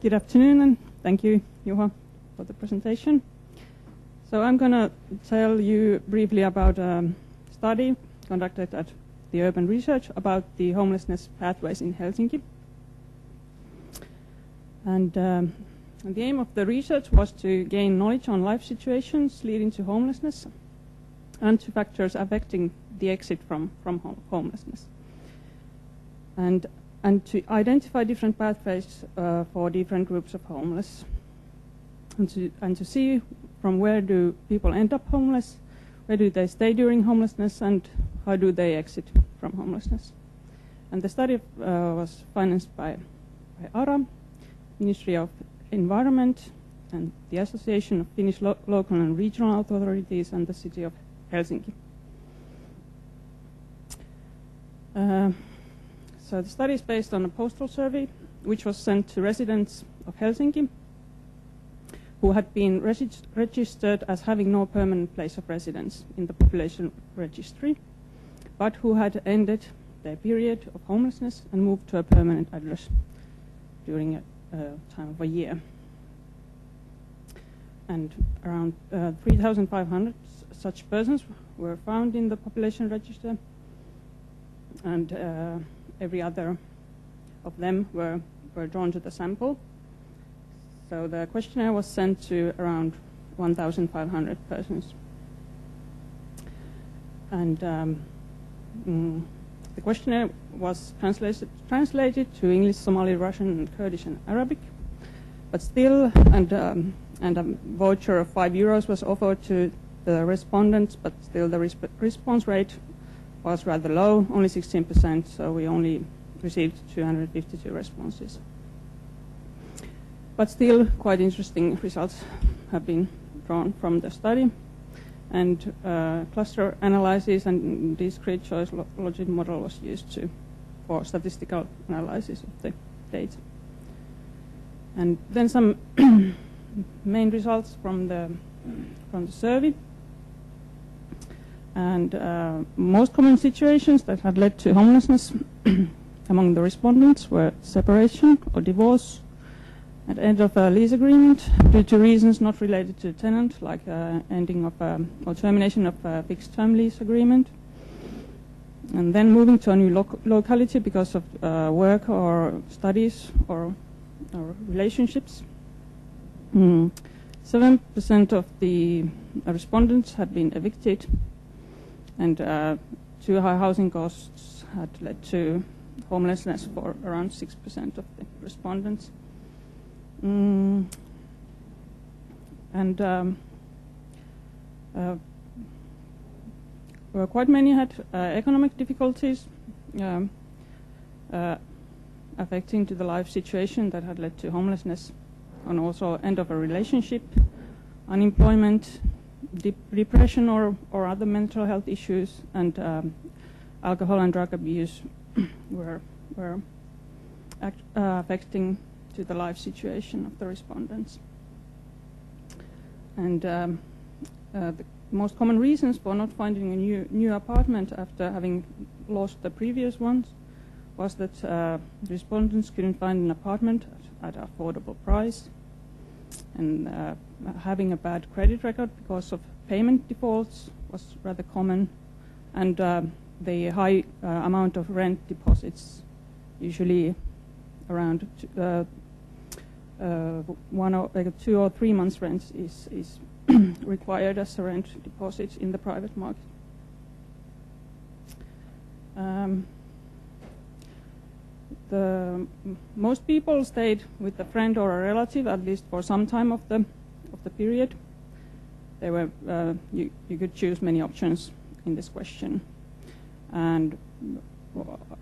Good afternoon, and thank you, Juha, for the presentation. So I'm going to tell you briefly about a study conducted at the Urban Research about the homelessness pathways in Helsinki. And the aim of the research was to gain knowledge on life situations leading to homelessness and to factors affecting the exit from homelessness. And to identify different pathways for different groups of homeless, and to see from where do people end up homeless, where do they stay during homelessness, and how do they exit from homelessness. And the study was financed by ARA, Ministry of Environment, and the Association of Finnish Local and Regional Authorities, and the City of Helsinki. So the study is based on a postal survey which was sent to residents of Helsinki who had been registered as having no permanent place of residence in the population registry, but who had ended their period of homelessness and moved to a permanent address during a time of a year. And around 3,500 such persons were found in the population register, and every other of them were drawn to the sample. So the questionnaire was sent to around 1,500 persons. And the questionnaire was translated to English, Somali, Russian, and Kurdish and Arabic. But still, and a voucher of €5 was offered to the respondents, but still the response rate was rather low, only 16%, so we only received 252 responses. But still, quite interesting results have been drawn from the study. And cluster analysis and discrete choice logic model was used for statistical analysis of the data. And then some main results from the survey. And most common situations that had led to homelessness among the respondents were separation or divorce at end of a lease agreement due to reasons not related to the tenant, like ending of or termination of a fixed-term lease agreement, and then moving to a new locality because of work or studies or relationships. 7% of the respondents had been evicted, and too high housing costs had led to homelessness for around 6% of the respondents. Quite many had economic difficulties affecting to the life situation that had led to homelessness, and also end of a relationship, unemployment, depression or other mental health issues, and alcohol and drug abuse were affecting to the life situation of the respondents. And the most common reasons for not finding a new apartment after having lost the previous ones was that respondents couldn't find an apartment at an affordable price, and having a bad credit record because of payment defaults was rather common, and the high amount of rent deposits, usually around 2 or 3 months' rent is required as a rent deposit in the private market. Most people stayed with a friend or a relative, at least for some time of the period. There were you could choose many options in this question, and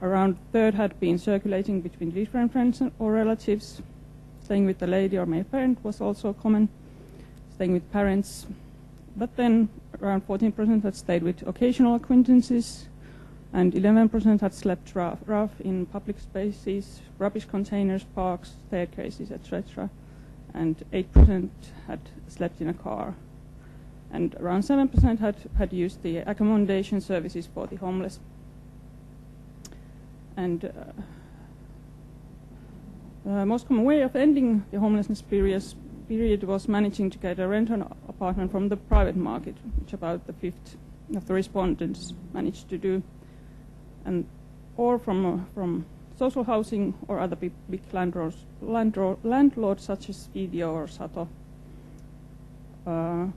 around a third had been circulating between different friends or relatives. Staying with the lady or male parent was also common. Staying with parents, but then around 14% had stayed with occasional acquaintances, and 11% had slept rough in public spaces, rubbish containers, parks, staircases, etc. And 8% had slept in a car. And around 7% had used the accommodation services for the homeless. And The most common way of ending the homelessness period was managing to get a rental apartment from the private market, which about a fifth of the respondents managed to do, or from social housing or other big landlords such as Video or Sato. And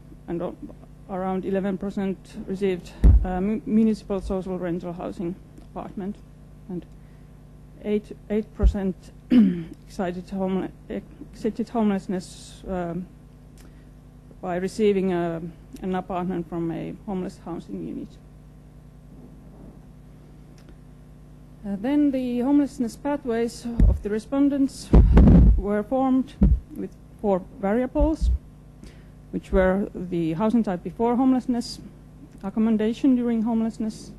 around 11% received municipal social rental housing apartment, and 8% exited homelessness by receiving an apartment from a homeless housing unit. Then the homelessness pathways of the respondents were formed with 4 variables, which were the housing type before homelessness, accommodation during homelessness,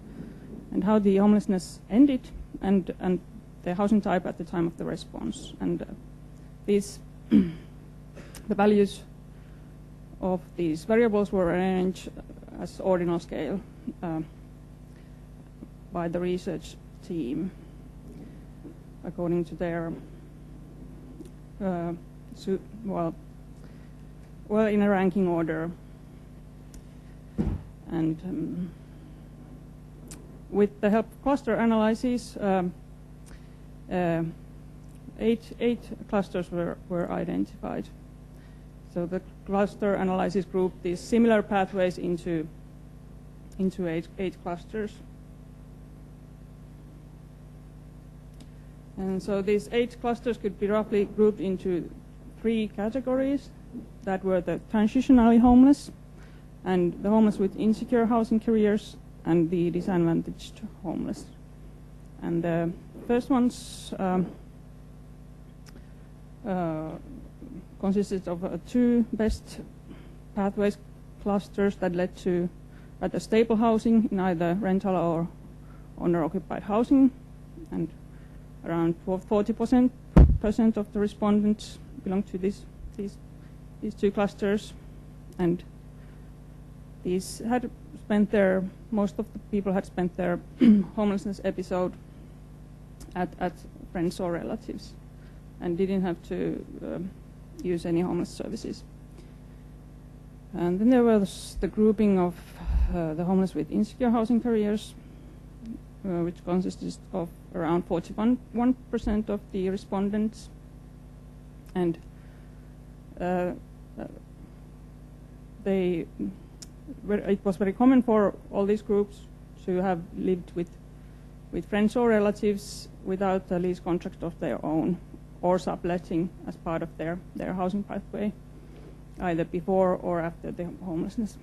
and how the homelessness ended, and the housing type at the time of the response. And these the values of these variables were arranged as ordinal scale by the research team according to their in a ranking order. And with the help of cluster analysis, 8 clusters were identified. So the cluster analysis grouped these similar pathways into 8 clusters. And so these 8 clusters could be roughly grouped into 3 categories that were the transitionally homeless, and the homeless with insecure housing careers, and the disadvantaged homeless. And the first ones consisted of 2 best pathways clusters that led to rather stable housing in either rental or owner-occupied housing, and around 40% of the respondents belonged to these 2 clusters, and these had spent most of the people had spent their homelessness episode at friends or relatives, and didn't have to use any homeless services. And then there was the grouping of the homeless with insecure housing careers, which consisted of around 41% of the respondents, and it was very common for all these groups to have lived with friends or relatives without a lease contract of their own, or subletting as part of their housing pathway, either before or after the homelessness.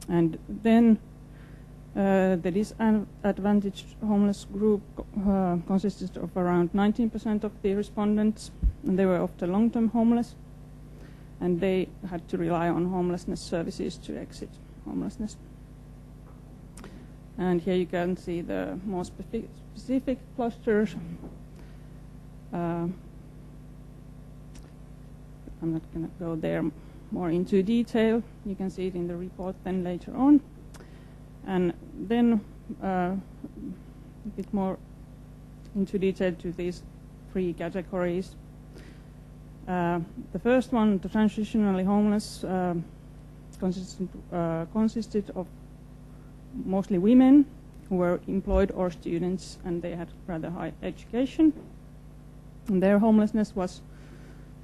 And then the disadvantaged homeless group consisted of around 19% of the respondents, and they were often long-term homeless, and they had to rely on homelessness services to exit homelessness. And here you can see the more specific clusters. I'm not going to go there more into detail. You can see it in the report then later on. And then a bit more into detail to these 3 categories. The first one, the transitionally homeless, consisted of mostly women who were employed or students, and they had rather high education. And their homelessness was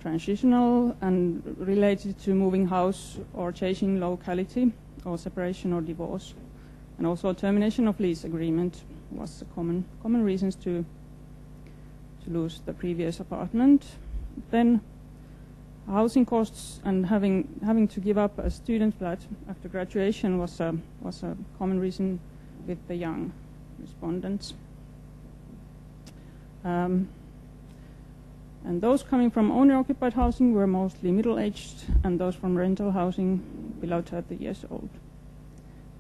transitional and related to moving house or changing locality, or separation or divorce. And also termination of lease agreement was a common reasons to lose the previous apartment. Then housing costs and having to give up a student flat after graduation was a common reason with the young respondents. And those coming from owner-occupied housing were mostly middle-aged, and those from rental housing below 30 years old.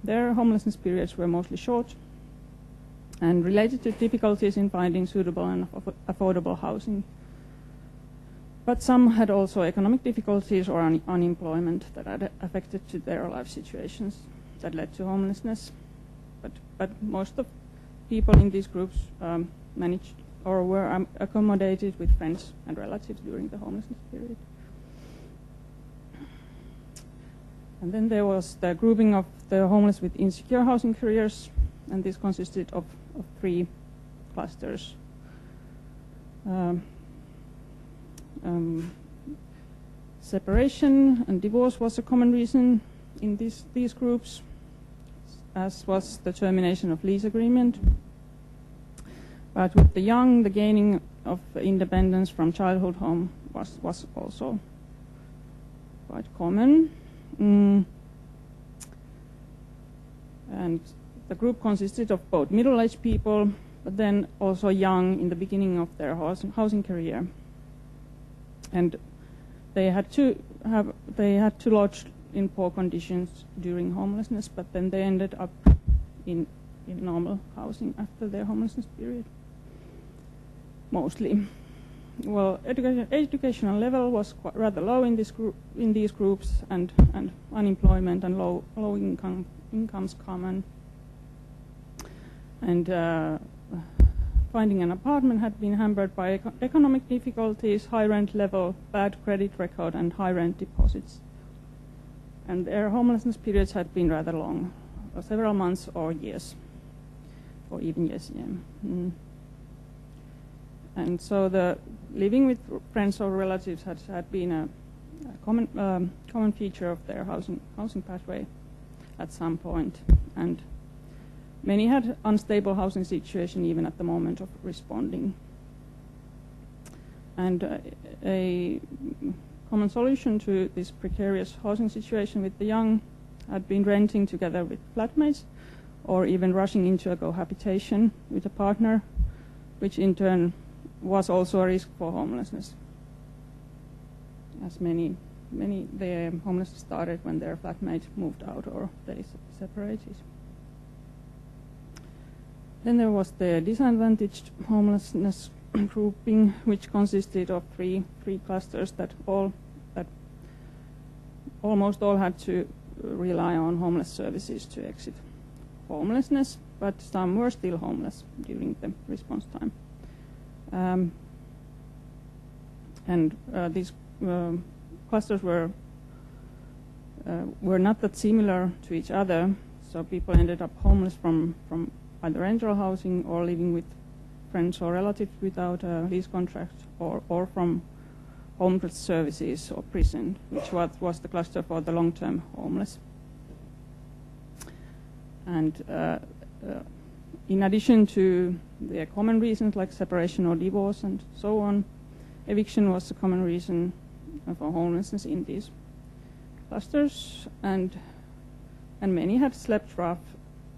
Their homelessness periods were mostly short and related to difficulties in finding suitable and affordable housing. But some had also economic difficulties or unemployment that had affected to their life situations that led to homelessness. But most of people in these groups managed or were accommodated with friends and relatives during the homelessness period. And then there was the grouping of the homeless with insecure housing careers, and this consisted of 3 clusters. Separation and divorce was a common reason in these groups, as was the termination of lease agreement. But with the young, the gaining of independence from childhood home was also quite common. And the group consisted of both middle-aged people, but then also young in the beginning of their housing career. And they had to lodge in poor conditions during homelessness, but then they ended up in normal housing after their homelessness period, mostly. Well, educational level was rather low in these groups, and unemployment and low incomes common. And finding an apartment had been hampered by economic difficulties, high rent level, bad credit record, and high rent deposits. And their homelessness periods had been rather long, several months or years, or even years. Yeah. And so the living with friends or relatives had been a common feature of their housing pathway at some point, and many had unstable housing situation even at the moment of responding. And a common solution to this precarious housing situation with the young had been renting together with flatmates, or even rushing into a cohabitation with a partner, which in turn was also a risk for homelessness, as many their homelessness started when their flatmate moved out or they separated. Then there was the disadvantaged homelessness grouping, which consisted of three clusters that almost all had to rely on homeless services to exit homelessness, but some were still homeless during the response time. These clusters were not that similar to each other, so people ended up homeless from either rental housing or living with friends or relatives without a lease contract, or from homeless services or prison, which was the cluster for the long-term homeless. And in addition to the common reasons like separation or divorce and so on, eviction was a common reason for homelessness in these clusters, and many had slept rough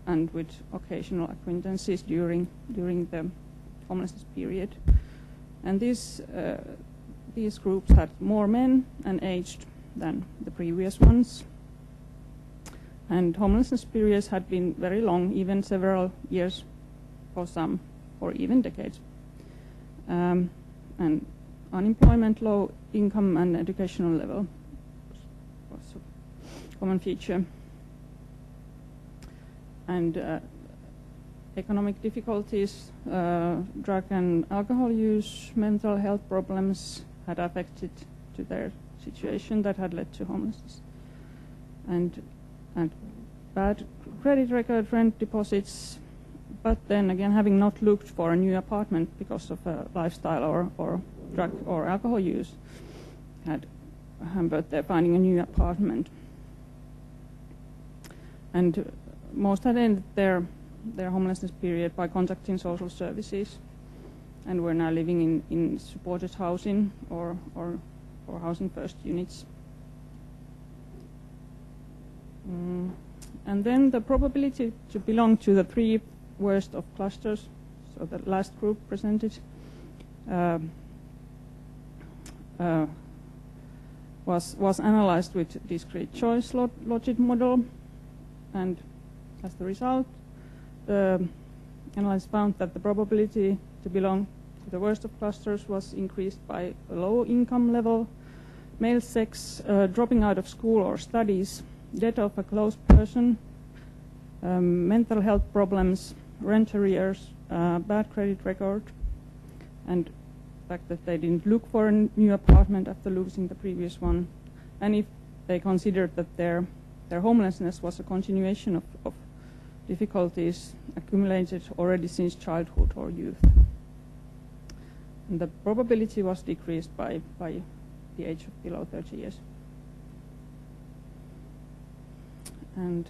and with occasional acquaintances during the homelessness period. And these groups had more men and aged than the previous ones. And homelessness periods had been very long, even several years for some, or even decades. And unemployment, low income, and educational level was a common feature. And economic difficulties, drug and alcohol use, mental health problems had affected to their situation that had led to homelessness. And bad credit record, rent deposits, but then again, having not looked for a new apartment because of a lifestyle or drug or alcohol use, had hampered their finding a new apartment. And most had ended their homelessness period by contacting social services, and were now living in supported housing or housing first units. And then the probability to belong to the three worst of clusters, so the last group presented, was analyzed with discrete choice logic model, and as the result, the analysis found that the probability to belong to the worst of clusters was increased by a low income level, male sex, dropping out of school or studies, death of a close person, mental health problems, rent arrears, bad credit record, and the fact that they didn't look for a new apartment after losing the previous one, and if they considered that their homelessness was a continuation of difficulties accumulated already since childhood or youth. And the probability was decreased by the age of below 30 years. And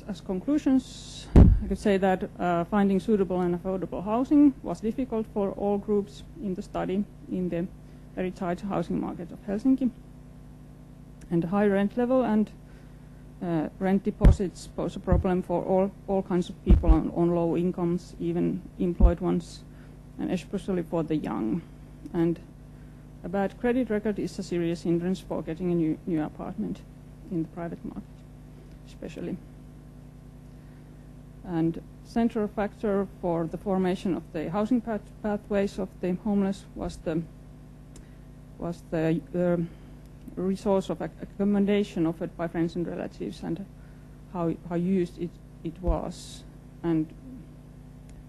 as conclusions, I could say that finding suitable and affordable housing was difficult for all groups in the study in the very tight housing market of Helsinki. And high rent level and rent deposits pose a problem for all kinds of people on low incomes, even employed ones, and especially for the young. And a bad credit record is a serious hindrance for getting a new apartment in the private market, especially. And central factor for the formation of the housing pathways of the homeless was the resource of accommodation offered by friends and relatives, and how used it was. And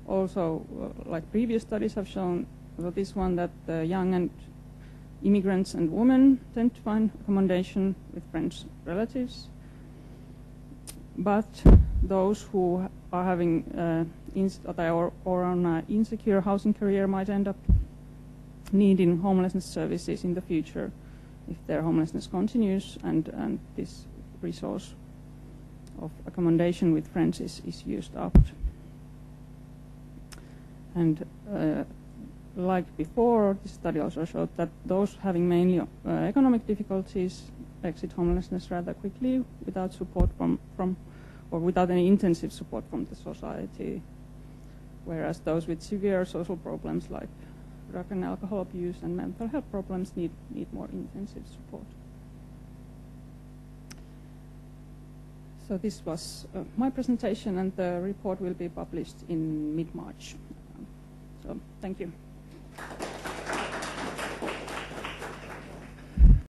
also, like previous studies have shown, this one that the young and immigrants and women tend to find accommodation with friends and relatives. But those who are having or on an insecure housing career might end up needing homelessness services in the future if their homelessness continues and this resource of accommodation with friends is used up. And like before, this study also showed that those having mainly economic difficulties exit homelessness rather quickly without support from or without any intensive support from the society, whereas those with severe social problems like drug and alcohol abuse and mental health problems need more intensive support. So this was my presentation, and the report will be published in mid-March. So thank you.